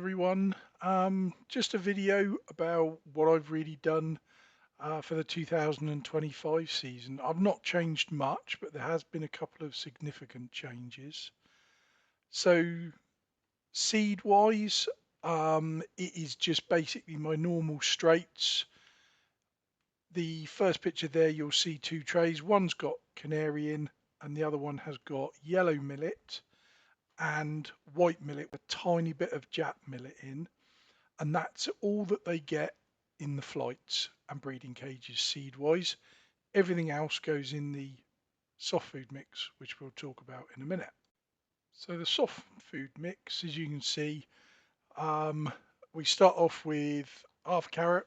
everyone. Just a video about what I've really done for the 2025 season. I've not changed much, but there has been a couple of significant changes. So seed-wise, it is just basically my normal straights. The first picture there, you'll see two trays. One's got canary in, and the other one has got yellow millet and white millet with a tiny bit of Jap millet in, and that's all that they get in the flights and breeding cages seed wise. Everything else goes in the soft food mix, which we'll talk about in a minute. So the soft food mix, as you can see, we start off with half a carrot,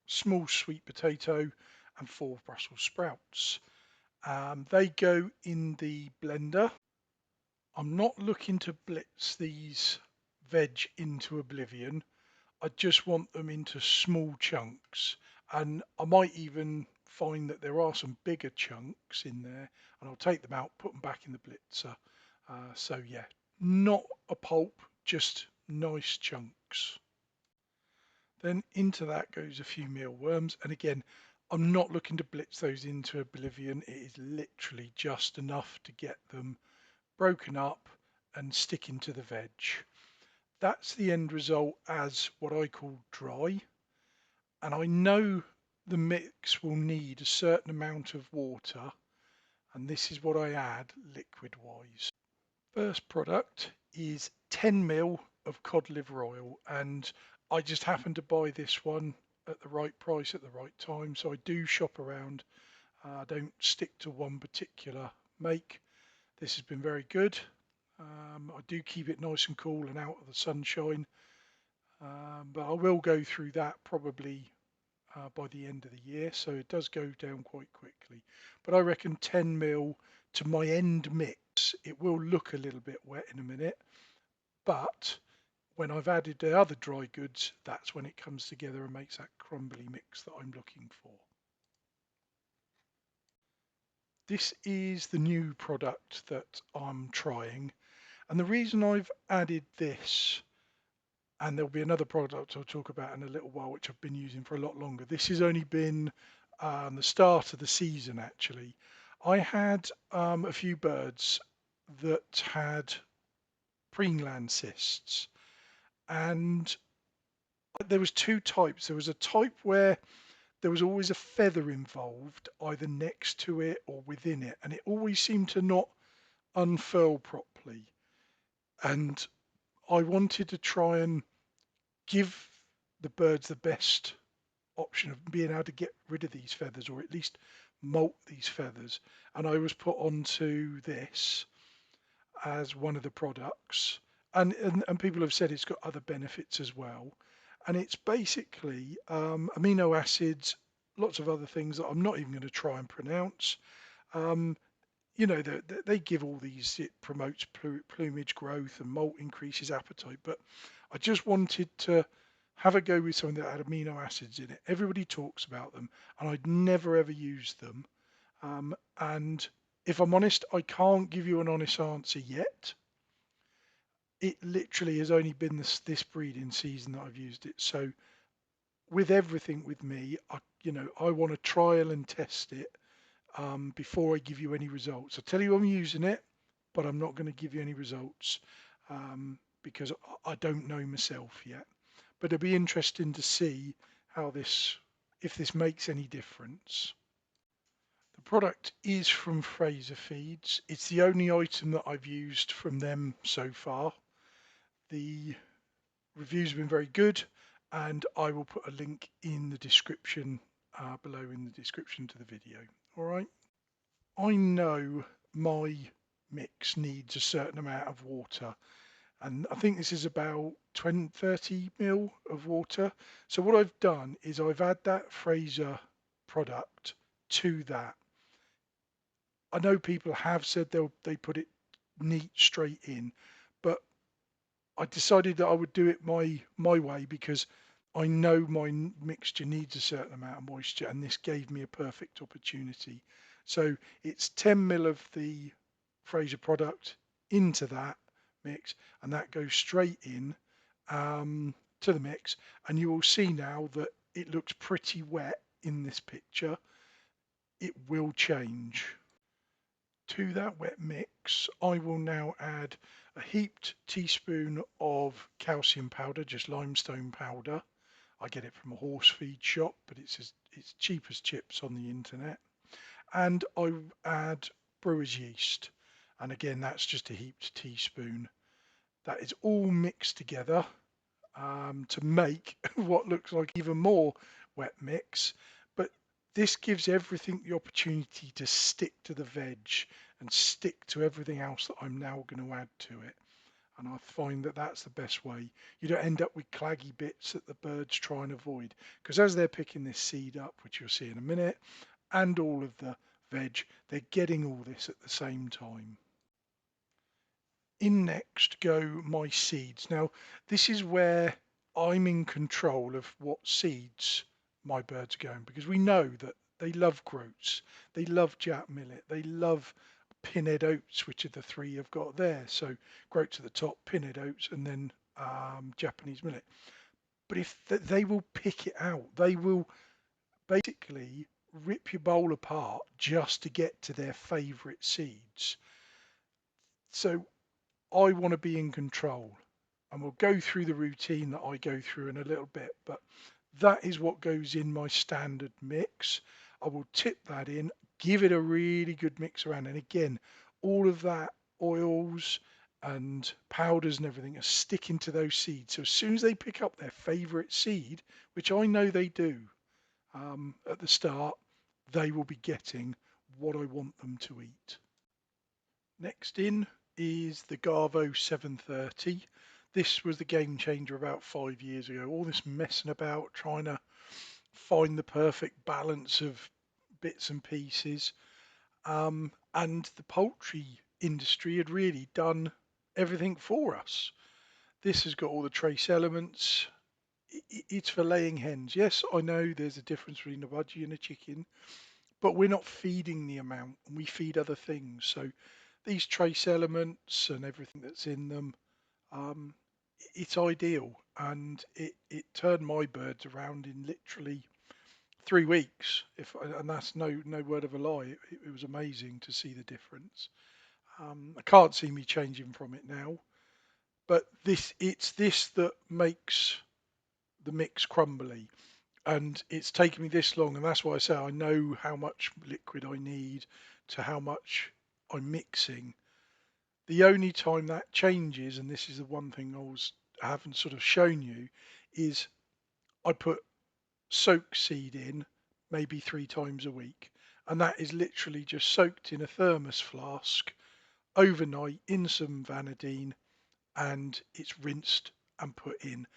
small sweet potato, and 4 Brussels sprouts. They go in the blender. I'm not looking to blitz these veg into oblivion. I just want them into small chunks, and I might even find that there are some bigger chunks in there, and I'll take them out, put them back in the blitzer. So yeah, not a pulp, just nice chunks. Then into that goes a few mealworms, and again, I'm not looking to blitz those into oblivion. It is literally just enough to get them broken up and sticking to the veg. That's the end result as what I call dry. And I know the mix will need a certain amount of water, and this is what I add liquid wise. First product is 10 ml of cod liver oil, and I just happened to buy this one at the right price at the right time, so I do shop around. I don't stick to one particular make. This has been very good. I do keep it nice and cool and out of the sunshine, but I will go through that probably by the end of the year, so it does go down quite quickly. But I reckon 10 ml to my end mix. It will look a little bit wet in a minute, but when I've added the other dry goods, that's when it comes together and makes that crumbly mix that I'm looking for. This is the new product that I'm trying, and the reason I've added this, and there'll be another product I'll talk about in a little while, which I've been using for a lot longer. This has only been the start of the season, actually. I had a few birds that had preen-gland cysts, and there was two types. There was a type where there was always a feather involved, either next to it or within it, and it always seemed to not unfurl properly. And I wanted to try and give the birds the best option of being able to get rid of these feathers, or at least molt these feathers. And I was put onto this as one of the products, and people have said it's got other benefits as well. And it's basically amino acids, lots of other things that I'm not even going to try and pronounce. You know, they give all these, it promotes plumage growth and molt increases appetite, but I just wanted to have a go with something that had amino acids in it. Everybody talks about them, and I'd never ever used them. And if I'm honest, I can't give you an honest answer yet. It literally has only been this breeding season that I've used it. So with everything with me, I want to trial and test it before I give you any results. I tell you I'm using it, but I'm not going to give you any results because I don't know myself yet. But it'll be interesting to see how if this makes any difference. The product is from Fraser Feeds. It's the only item that I've used from them so far. The reviews have been very good, and I will put a link in the description below in the description to the video. All right. I know my mix needs a certain amount of water, and I think this is about 30 ml of water. So what I've done is I've added that Fraser product to that. I know people have said they put it neat straight in, but I decided that I would do it my way because I know my mixture needs a certain amount of moisture, and this gave me a perfect opportunity. So it's 10 ml of the Fraser product into that mix, and that goes straight in. to the mix, and you will see now that it looks pretty wet in this picture. It will change. To that wet mix, I will now add a heaped teaspoon of calcium powder, just limestone powder. I get it from a horse feed shop, but it's cheap as chips on the internet. And I add brewer's yeast, and again that's just a heaped teaspoon. That is all mixed together to make what looks like even more wet mix. But this gives everything the opportunity to stick to the veg and stick to everything else that I'm now going to add to it. And I find that that's the best way. You don't end up with claggy bits that the birds try and avoid. Because as they're picking this seed up, which you'll see in a minute, and all of the veg, they're getting all this at the same time. In next go my seeds. Now, this is where I'm in control of what seeds my birds are going, because we know that they love groats, they love Jap millet, they love pinhead oats, which are the three I've got there. So groats at the top, pinhead oats, and then Japanese millet. But if they will pick it out, they will basically rip your bowl apart just to get to their favourite seeds. So I want to be in control, and we'll go through the routine that I go through in a little bit, but that is what goes in my standard mix. I will tip that in, give it a really good mix around, and again, all of that oils and powders and everything are sticking to those seeds. So as soon as they pick up their favorite seed, which I know they do at the start, they will be getting what I want them to eat. Next in is the Garvo 730. This was the game changer about 5 years ago. All this messing about, trying to find the perfect balance of bits and pieces. And the poultry industry had really done everything for us. This has got all the trace elements. It's for laying hens. Yes, I know there's a difference between a budgie and a chicken, but we're not feeding the amount, and we feed other things. So these trace elements and everything that's in them, um, it's ideal, and it turned my birds around in literally 3 weeks. And that's no word of a lie. It was amazing to see the difference. I can't see me changing from it now, but it's this that makes the mix crumbly. And it's taken me this long, and that's why I say I know how much liquid I need to how much I'm mixing. The only time that changes, and this is the one thing I haven't sort of shown you, is I put soak seed in maybe 3 times a week, and that is literally just soaked in a thermos flask overnight in some vanadine, and it's rinsed and put in.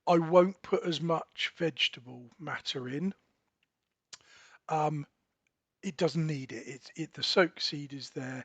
I won't put as much vegetable matter in. It doesn't need it. The soak seed is there.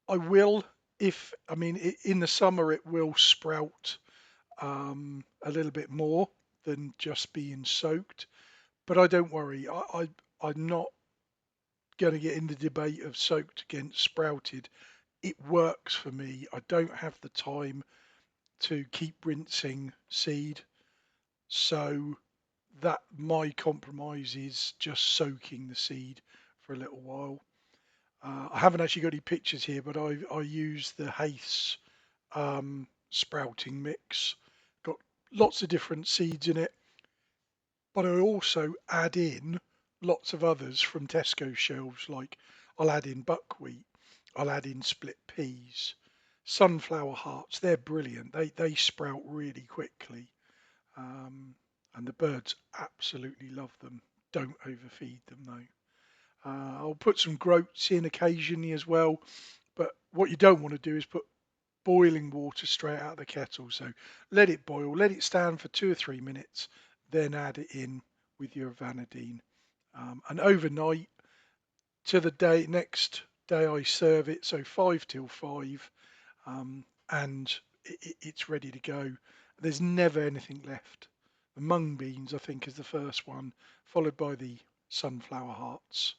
I will, if I mean in the summer it will sprout a little bit more than just being soaked, but I don't worry. I'm not going to get in the debate of soaked against sprouted. It works for me. I don't have the time to keep rinsing seed, so that my compromise is just soaking the seed for a little while. I haven't actually got any pictures here, but I use the Haith's sprouting mix. Got lots of different seeds in it, but I also add in lots of others from Tesco shelves. Like I'll add in buckwheat, I'll add in split peas, sunflower hearts. They're brilliant. They sprout really quickly, and the birds absolutely love them. Don't overfeed them though. I'll put some groats in occasionally as well, but what you don't want to do is put boiling water straight out of the kettle. So let it boil, let it stand for 2 or 3 minutes, then add it in with your vanadine. And overnight to the next day I serve it, so 5 till 5, and it's ready to go. There's never anything left. The mung beans, I think, is the first one, followed by the sunflower hearts.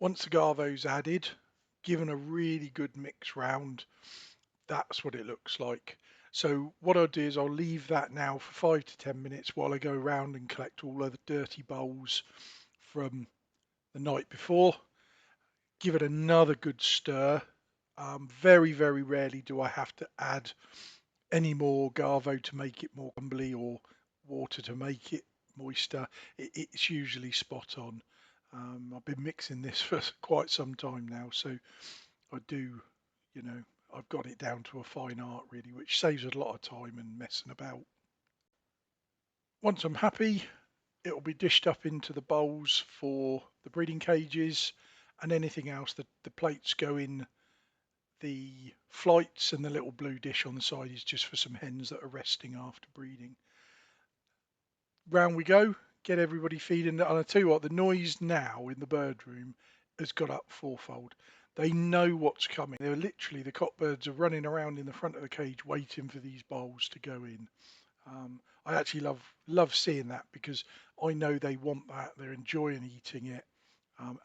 Once the Garvo's added, given a really good mix round, that's what it looks like. So what I'll do is I'll leave that now for 5 to 10 minutes while I go around and collect all of the dirty bowls from the night before. Give it another good stir. Very, very rarely do I have to add any more Garvo to make it more crumbly or water to make it moister. It's usually spot on. I've been mixing this for quite some time now, so I do, you know, I've got it down to a fine art really, which saves a lot of time and messing about. Once I'm happy, it will be dished up into the bowls for the breeding cages, and anything else. The plates go in the flights, and the little blue dish on the side is just for some hens that are resting after breeding. Round we go, get everybody feeding. And I tell you what, the noise now in the bird room has got up fourfold. They know what's coming. They're literally, the cockbirds are running around in the front of the cage waiting for these bowls to go in. I actually love seeing that, because I know they want that. They're enjoying eating it,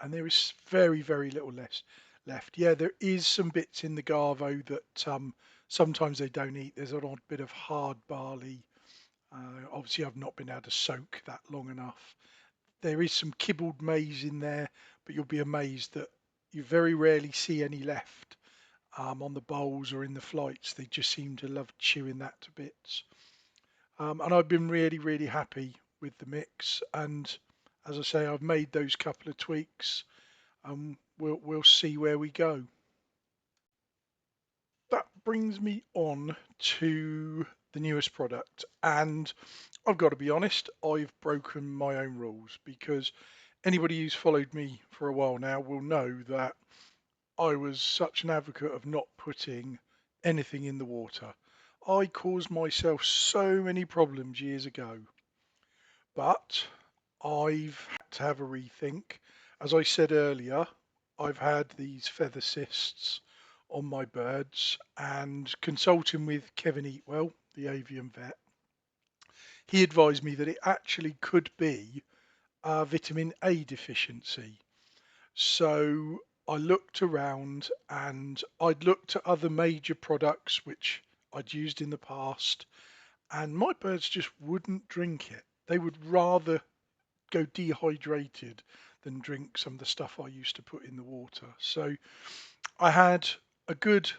and there is very, very little less left. Yeah, there is some bits in the Garvo that sometimes they don't eat. There's an odd bit of hard barley. Obviously, I've not been able to soak that long enough. There is some kibbled maize in there, but you'll be amazed that you very rarely see any left on the bowls or in the flights. They just seem to love chewing that to bits. And I've been really, really happy with the mix. And as I say, I've made those couple of tweaks. We'll see where we go. That brings me on to the newest product, and I've got to be honest, I've broken my own rules, because anybody who's followed me for a while now will know that I was such an advocate of not putting anything in the water. I caused myself so many problems years ago, but I've had to have a rethink. As I said earlier, I've had these feather cysts on my birds, and consulting with Kevin Eatwell, the avian vet, he advised me that it actually could be a vitamin A deficiency. So I looked around, and I'd looked at other major products which I'd used in the past, and my birds just wouldn't drink it. They would rather go dehydrated than drink some of the stuff I used to put in the water. So I had a good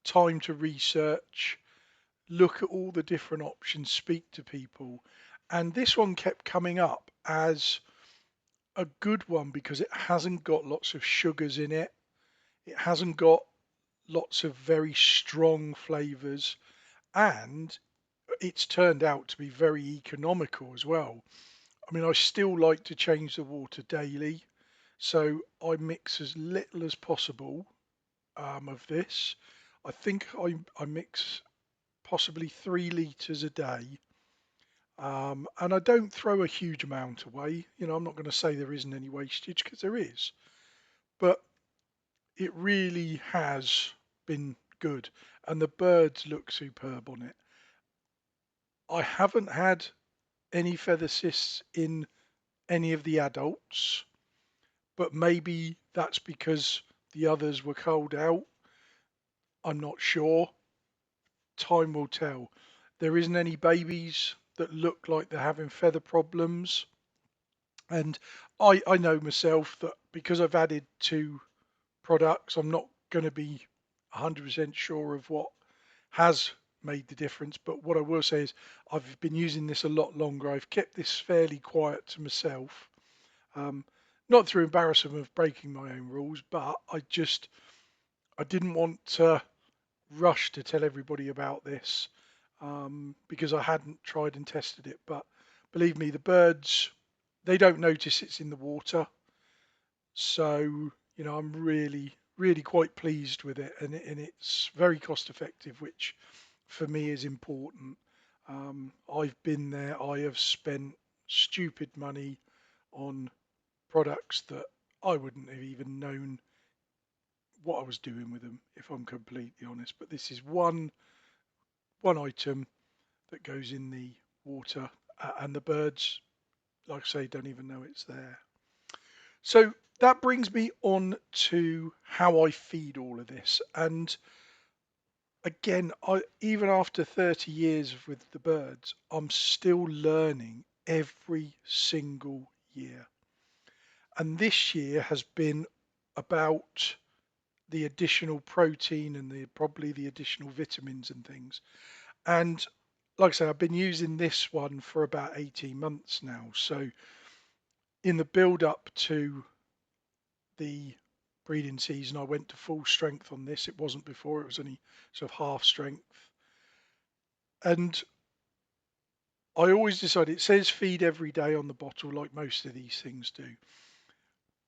time to research, look at all the different options, speak to people, and this one kept coming up as a good one because it hasn't got lots of sugars in it. It hasn't got lots of very strong flavors, and it's turned out to be very economical as well. I mean, I still like to change the water daily, so I mix as little as possible of this. I think I mix possibly 3 litres a day, and I don't throw a huge amount away. You know, I'm not going to say there isn't any wastage, because there is, but it really has been good, and the birds look superb on it. I haven't had any feather cysts in any of the adults, but maybe that's because the others were culled out. I'm not sure. Time will tell. There isn't any babies that look like they're having feather problems. And I know myself that because I've added 2 products, I'm not going to be 100% sure of what has made the difference. But what I will say is I've been using this a lot longer. I've kept this fairly quiet to myself. Not through embarrassment of breaking my own rules, but I didn't want to rush to tell everybody about this, because I hadn't tried and tested it. But believe me, the birds, they don't notice it's in the water. So, you know, I'm really, really quite pleased with it, and it's very cost effective, which for me is important. I've been there. I have spent stupid money on products that I wouldn't have even known what I was doing with them, if I'm completely honest. But this is one item that goes in the water, and the birds, like I say, don't even know it's there. So that brings me on to how I feed all of this. And again, even after 30 years with the birds, I'm still learning every single year. And this year has been about the additional protein and probably the additional vitamins and things. And like I say, I've been using this one for about 18 months now. So in the build up to the breeding season, I went to full strength on this. It wasn't before, it was only sort of half strength. And I always decide, it says feed every day on the bottle, like most of these things do.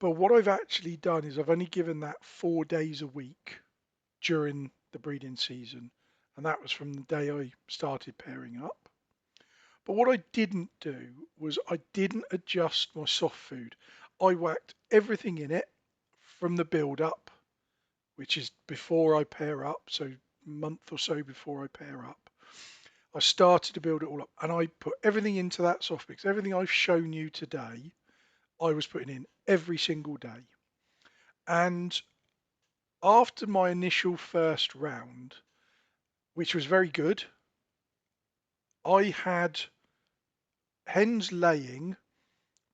But what I've actually done is I've only given that 4 days a week during the breeding season. And that was from the day I started pairing up. But what I didn't do was I didn't adjust my soft food. I whacked everything in it from the build up, which is before I pair up, so a month or so before I pair up. I started to build it all up and I put everything into that soft mix. Everything I've shown you today, I was putting in every single day. And after my initial first round, which was very good, I had hens laying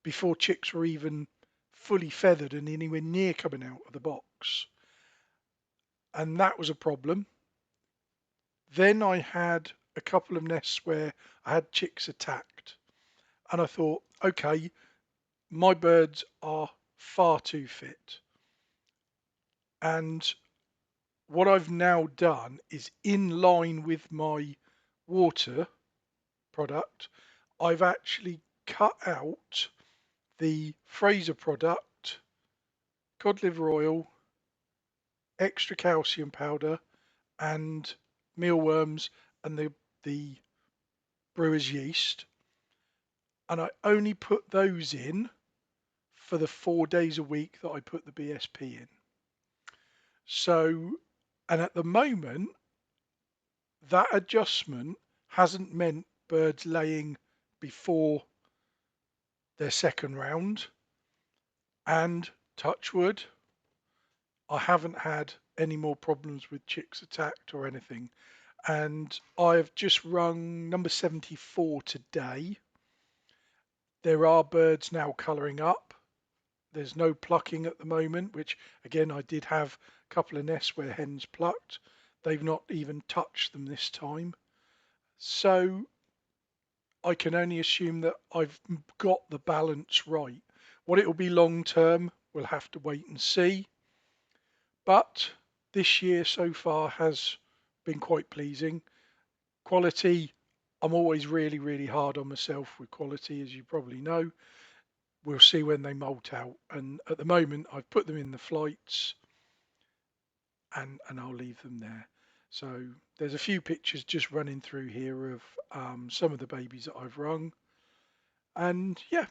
before chicks were even fully feathered and anywhere near coming out of the box. And that was a problem. Then I had a couple of nests where I had chicks attacked. And I thought, okay, my birds are far too fit. And what I've now done is in line with my water product, I've actually cut out the Fraser product, cod liver oil, extra calcium powder, and mealworms and the brewer's yeast. And I only put those in for the 4 days a week that I put the BSP in. So, and at the moment, that adjustment hasn't meant birds laying before their second round. And touch wood, I haven't had any more problems with chicks attacked or anything. And I've just rung number 74 today. There are birds now colouring up. There's no plucking at the moment, which again, I did have a couple of nests where hens plucked. They've not even touched them this time. So I can only assume that I've got the balance right. What it will be long term, we'll have to wait and see. But this year so far has been quite pleasing. Quality, I'm always really, really hard on myself with quality, as you probably know. We'll see when they molt out. And at the moment, I've put them in the flights and I'll leave them there. So there's a few pictures just running through here of some of the babies that I've rung. And yeah,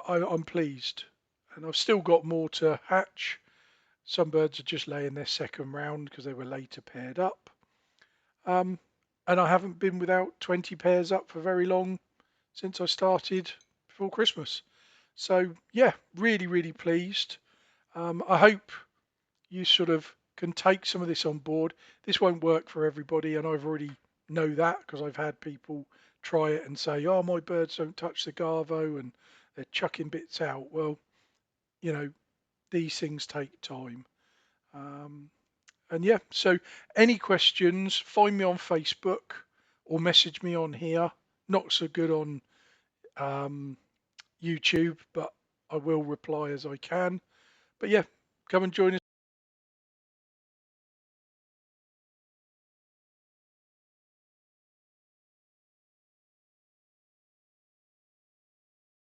I'm pleased. And I've still got more to hatch. Some birds are just laying their second round because they were later paired up. And I haven't been without 20 pairs up for very long since I started before Christmas. So yeah, really, really pleased. I hope you sort of can take some of this on board. This won't work for everybody, and I've already know that because I've had people try it and say, oh, my birds don't touch the Garvo and they're chucking bits out. Well, you know, these things take time. And yeah, so any questions, find me on Facebook or message me on here. Not so good on YouTube, but I will reply as I can. But yeah, come and join us.